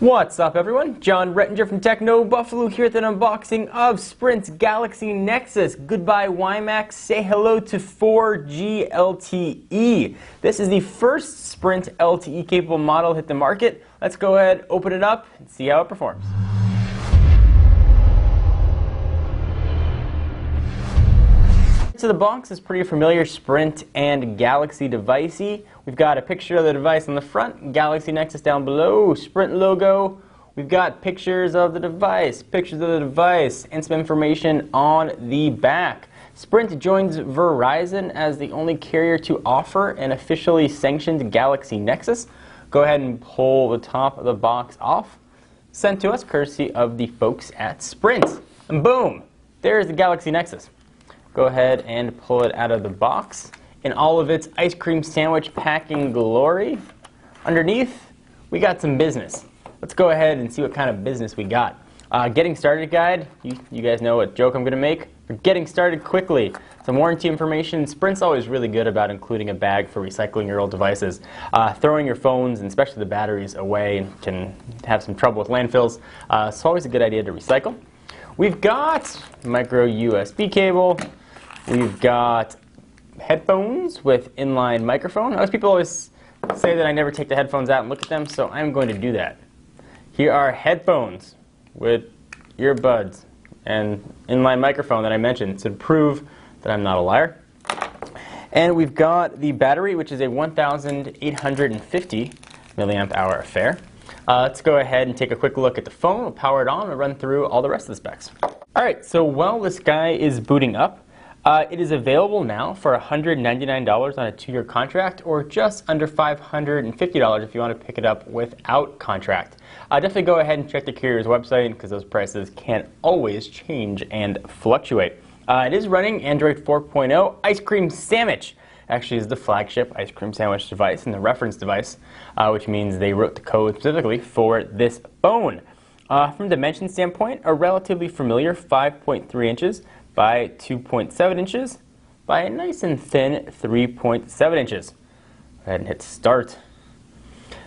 What's up, everyone? John Rettinger from Techno Buffalo here with an unboxing of Sprint's Galaxy Nexus. Goodbye WiMAX, say hello to 4G LTE. This is the first Sprint LTE capable model to hit the market. Let's go ahead, open it up, and see how it performs. So the box is pretty familiar Sprint and Galaxy devicey. We've got a picture of the device on the front, Galaxy Nexus down below, Sprint logo. We've got pictures of the device, and some information on the back. Sprint joins Verizon as the only carrier to offer an officially sanctioned Galaxy Nexus. Go ahead and pull the top of the box off. Sent to us courtesy of the folks at Sprint. And boom, there's the Galaxy Nexus. Go ahead and pull it out of the box in all of its ice cream sandwich packing glory. Underneath, we got some business. Let's go ahead and see what kind of business we got. Getting started guide, you guys know what joke I'm going to make. For getting started quickly, some warranty information. Sprint's always really good about including a bag for recycling your old devices. Throwing your phones, and especially the batteries, away can have some trouble with landfills. So it's always a good idea to recycle. We've got micro USB cable. We've got headphones with inline microphone. Most people always say that I never take the headphones out and look at them, so I'm going to do that. Here are headphones with earbuds and inline microphone that I mentioned to prove that I'm not a liar. And we've got the battery, which is a 1,850 milliamp hour affair. Let's go ahead and take a quick look at the phone. We'll power it on and run through all the rest of the specs. All right, so while this guy is booting up, it is available now for $199 on a 2-year contract, or just under $550 if you want to pick it up without contract. Definitely go ahead and check the carrier's website because those prices can always change and fluctuate. It is running Android 4.0 Ice Cream Sandwich. Actually is the flagship ice cream sandwich device and the reference device, which means they wrote the code specifically for this phone. From a dimension standpoint, a relatively familiar 5.3 inches by 2.7 inches by a nice and thin 3.7 inches. Go ahead and hit start.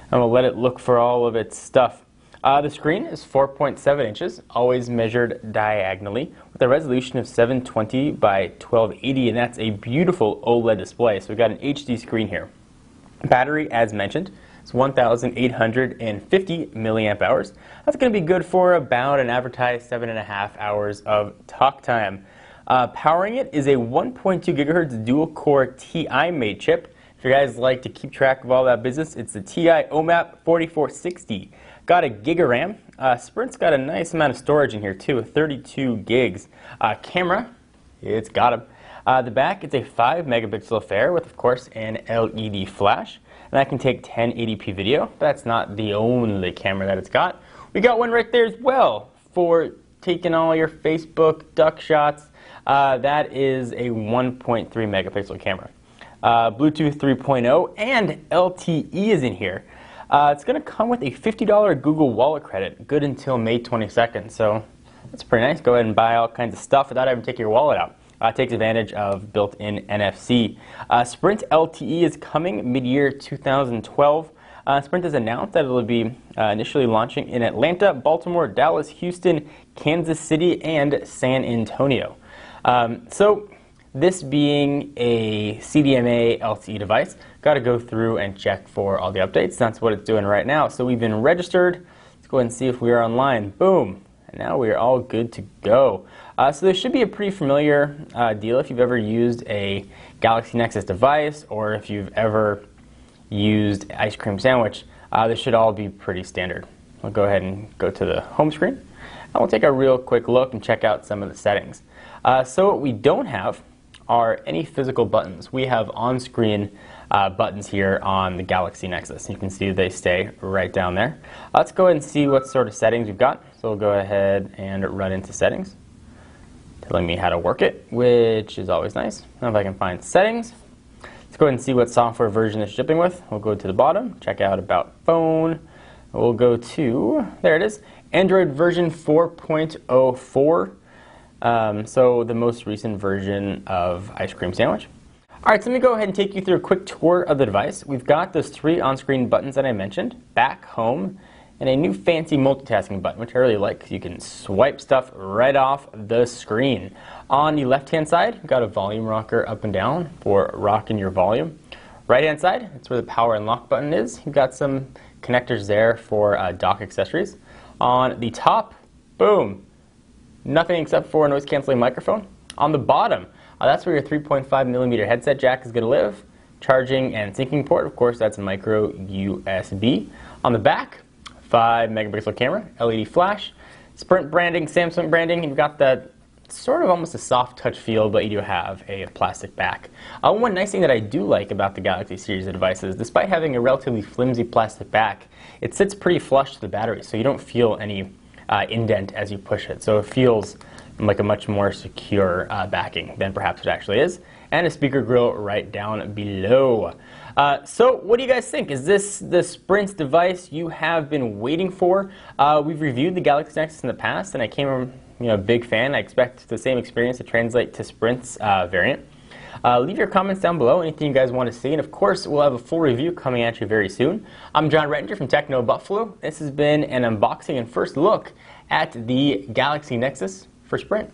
And we'll let it look for all of its stuff. The screen is 4.7 inches, always measured diagonally, with a resolution of 720 by 1280, and that's a beautiful OLED display. So we've got an HD screen here. Battery, as mentioned, is 1,850 milliamp hours. That's going to be good for about an advertised 7.5 hours of talk time. Powering it is a 1.2 gigahertz dual-core TI-made chip. If you guys like to keep track of all that business, it's the TI OMAP 4460. Got a gig of RAM. Sprint's got a nice amount of storage in here too, 32 gigs. Camera, it's got them. The back, it's a 5 megapixel affair with, of course, an LED flash. And that can take 1080p video, but that's not the only camera that it's got. We got one right there as well for taking all your Facebook duck shots. That is a 1.3 megapixel camera. Bluetooth 3.0 and LTE is in here. It's going to come with a $50 Google Wallet credit, good until May 22nd, so that's pretty nice. Go ahead and buy all kinds of stuff without having to take your wallet out. Takes advantage of built-in NFC. Sprint LTE is coming mid-year 2012. Sprint has announced that it will be initially launching in Atlanta, Baltimore, Dallas, Houston, Kansas City, and San Antonio. So this being a CDMA LTE device, got to go through and check for all the updates. That's what it's doing right now. So we've been registered. Let's go ahead and see if we are online. Boom. And now we are all good to go. So this should be a pretty familiar deal if you've ever used a Galaxy Nexus device or if you've ever used Ice Cream Sandwich. This should all be pretty standard. I'll go ahead and go to the home screen. And we'll take a real quick look and check out some of the settings. So what we don't have are any physical buttons. We have on-screen buttons here on the Galaxy Nexus. You can see they stay right down there. Let's go ahead and see what sort of settings we've got. So we'll go ahead and run into settings, telling me how to work it, which is always nice. Now if I can find settings, let's go ahead and see what software version it's shipping with. We'll go to the bottom, check out about phone. We'll go to, there it is, Android version 4.04. So the most recent version of Ice Cream Sandwich. All right, so let me go ahead and take you through a quick tour of the device. We've got those 3 on-screen buttons that I mentioned, back, home, and a new fancy multitasking button, which I really like because you can swipe stuff right off the screen. On the left-hand side, you've got a volume rocker up and down for rocking your volume. Right-hand side, that's where the power and lock button is. You've got some connectors there for dock accessories. On the top, boom, nothing except for a noise-canceling microphone. On the bottom, that's where your 3.5mm headset jack is going to live. Charging and syncing port, of course, that's micro USB. On the back, 5-megapixel camera, LED flash, Sprint branding, Samsung branding. You've got that sort of almost a soft touch feel, but you do have a plastic back. One nice thing that I do like about the Galaxy series of devices, despite having a relatively flimsy plastic back, it sits pretty flush to the battery, so you don't feel any indent as you push it. So it feels like a much more secure backing than perhaps it actually is. And a speaker grill right down below. So what do you guys think? Is this the Sprint device you have been waiting for? We've reviewed the Galaxy Nexus in the past, and I came a big fan. I expect the same experience to translate to Sprint's variant. Leave your comments down below, anything you guys want to see, and of course we'll have a full review coming at you very soon. I'm John Rettinger from Techno Buffalo. This has been an unboxing and first look at the Galaxy Nexus for Sprint.